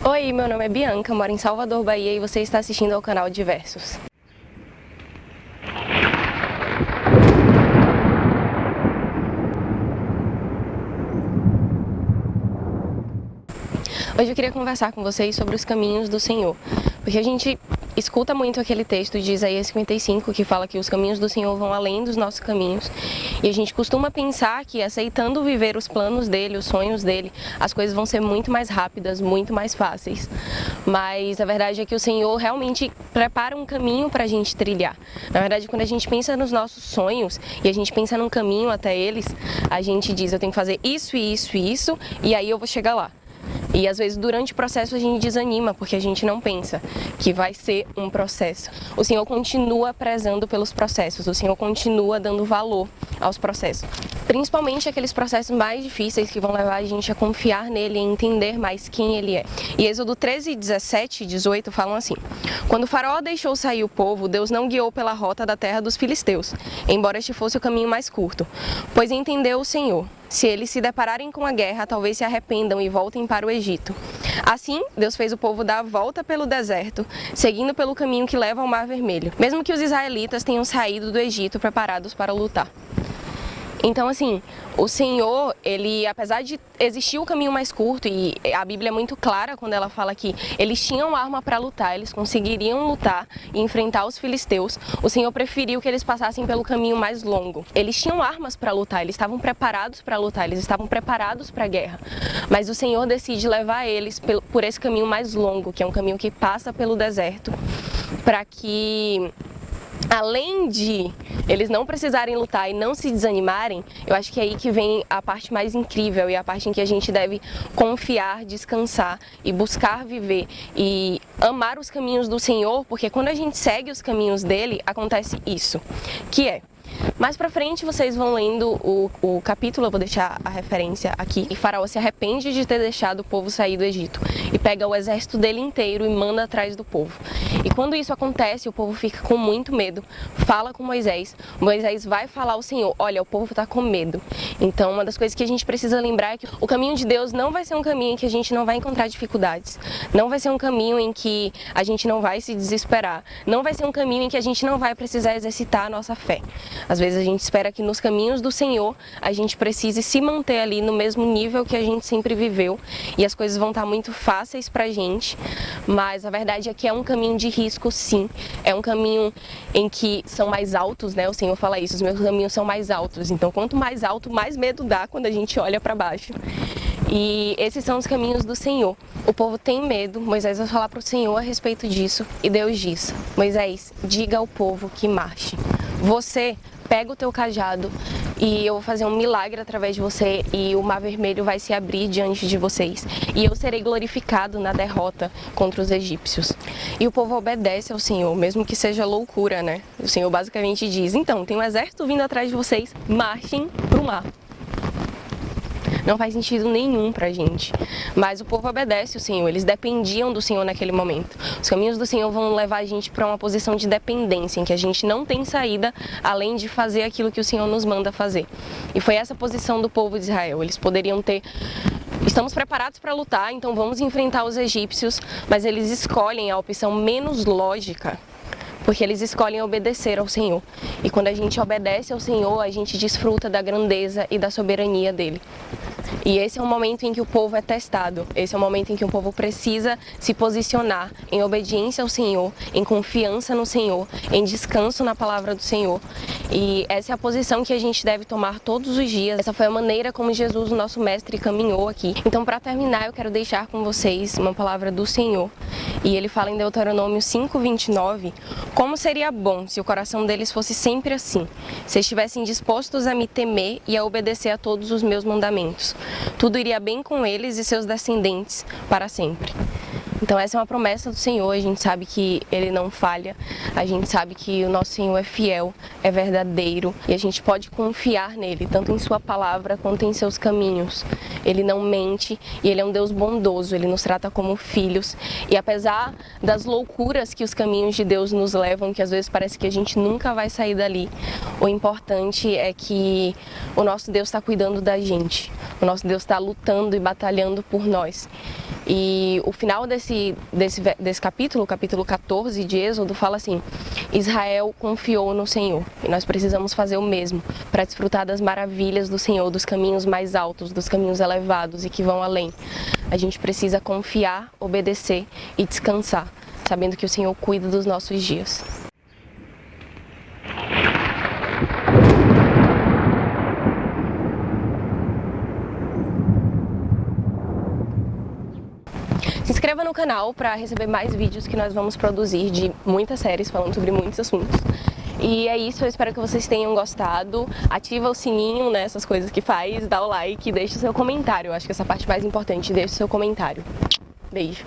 Oi, meu nome é Bianca, moro em Salvador, Bahia e você está assistindo ao canal Diversos. Hoje eu queria conversar com vocês sobre os caminhos do Senhor, porque a gente escuta muito aquele texto de Isaías 55 que fala que os caminhos do Senhor vão além dos nossos caminhos, e a gente costuma pensar que aceitando viver os planos dele, os sonhos dele, as coisas vão ser muito mais rápidas, muito mais fáceis. Mas a verdade é que o Senhor realmente prepara um caminho para a gente trilhar. Na verdade, quando a gente pensa nos nossos sonhos e a gente pensa num caminho até eles, a gente diz, eu tenho que fazer isso e isso e isso, e aí eu vou chegar lá. E às vezes durante o processo a gente desanima, porque a gente não pensa que vai ser um processo. O Senhor continua prezando pelos processos, o Senhor continua dando valor aos processos. Principalmente aqueles processos mais difíceis que vão levar a gente a confiar nele e entender mais quem ele é. E Êxodo 13, 17 e 18 falam assim: Quando o faraó deixou sair o povo, Deus não guiou pela rota da terra dos filisteus, embora este fosse o caminho mais curto, pois entendeu o Senhor. Se eles se depararem com a guerra, talvez se arrependam e voltem para o Egito. Assim, Deus fez o povo dar a volta pelo deserto, seguindo pelo caminho que leva ao Mar Vermelho, mesmo que os israelitas tenham saído do Egito preparados para lutar. Então, assim, o Senhor, ele, apesar de existir o caminho mais curto, e a Bíblia é muito clara quando ela fala que eles tinham arma para lutar, eles conseguiriam lutar e enfrentar os filisteus, o Senhor preferiu que eles passassem pelo caminho mais longo. Eles tinham armas para lutar, eles estavam preparados para lutar, eles estavam preparados para a guerra, mas o Senhor decide levar eles por esse caminho mais longo, que é um caminho que passa pelo deserto, para que, além de eles não precisarem lutar e não se desanimarem, eu acho que é aí que vem a parte mais incrível e a parte em que a gente deve confiar, descansar e buscar viver e amar os caminhos do Senhor, porque quando a gente segue os caminhos dele, acontece isso, que é: mais pra frente vocês vão lendo o capítulo, eu vou deixar a referência aqui. E Faraó se arrepende de ter deixado o povo sair do Egito e pega o exército dele inteiro e manda atrás do povo. E quando isso acontece, o povo fica com muito medo, fala com Moisés. Moisés vai falar ao Senhor: olha, o povo está com medo. Então, uma das coisas que a gente precisa lembrar é que o caminho de Deus não vai ser um caminho em que a gente não vai encontrar dificuldades, não vai ser um caminho em que a gente não vai se desesperar, não vai ser um caminho em que a gente não vai precisar exercitar a nossa fé. Às vezes a gente espera que nos caminhos do Senhor a gente precise se manter ali no mesmo nível que a gente sempre viveu e as coisas vão estar muito fáceis pra gente, mas a verdade é que é um caminho de risco, sim. É um caminho em que são mais altos, né? O Senhor fala isso, os meus caminhos são mais altos. Então, quanto mais alto, mais medo dá quando a gente olha para baixo. E esses são os caminhos do Senhor. O povo tem medo, Moisés vai falar para o Senhor a respeito disso e Deus diz: Moisés, diga ao povo que marche. Você pega o teu cajado e eu vou fazer um milagre através de você e o Mar Vermelho vai se abrir diante de vocês e eu serei glorificado na derrota contra os egípcios. E o povo obedece ao Senhor, mesmo que seja loucura, né? O Senhor basicamente diz: então, tem um exército vindo atrás de vocês, marchem para o mar. Não faz sentido nenhum pra gente. Mas o povo obedece o Senhor, eles dependiam do Senhor naquele momento. Os caminhos do Senhor vão levar a gente para uma posição de dependência, em que a gente não tem saída além de fazer aquilo que o Senhor nos manda fazer. E foi essa posição do povo de Israel. Eles poderiam ter: estamos preparados para lutar, então vamos enfrentar os egípcios, mas eles escolhem a opção menos lógica, porque eles escolhem obedecer ao Senhor. E quando a gente obedece ao Senhor, a gente desfruta da grandeza e da soberania dele. E esse é o momento em que o povo é testado, esse é o momento em que o povo precisa se posicionar em obediência ao Senhor, em confiança no Senhor, em descanso na palavra do Senhor. E essa é a posição que a gente deve tomar todos os dias. Essa foi a maneira como Jesus, o nosso mestre, caminhou aqui. Então, para terminar, eu quero deixar com vocês uma palavra do Senhor. E ele fala em Deuteronômio 5:29, como seria bom se o coração deles fosse sempre assim, se estivessem dispostos a me temer e a obedecer a todos os meus mandamentos. Tudo iria bem com eles e seus descendentes para sempre. Então essa é uma promessa do Senhor, a gente sabe que Ele não falha, a gente sabe que o nosso Senhor é fiel, é verdadeiro e a gente pode confiar nele, tanto em sua palavra quanto em seus caminhos. Ele não mente e Ele é um Deus bondoso, Ele nos trata como filhos e apesar das loucuras que os caminhos de Deus nos levam, que às vezes parece que a gente nunca vai sair dali, o importante é que o nosso Deus está cuidando da gente, o nosso Deus está lutando e batalhando por nós. E o final desse capítulo, o capítulo 14 de Êxodo, fala assim: Israel confiou no Senhor e nós precisamos fazer o mesmo para desfrutar das maravilhas do Senhor, dos caminhos mais altos, dos caminhos elevados e que vão além. A gente precisa confiar, obedecer e descansar, sabendo que o Senhor cuida dos nossos dias. Se inscreva no canal para receber mais vídeos que nós vamos produzir de muitas séries falando sobre muitos assuntos. E é isso, eu espero que vocês tenham gostado. Ativa o sininho, né, essas coisas que faz, dá o like e deixa o seu comentário. Eu acho que essa é a parte mais importante, deixa o seu comentário. Beijo!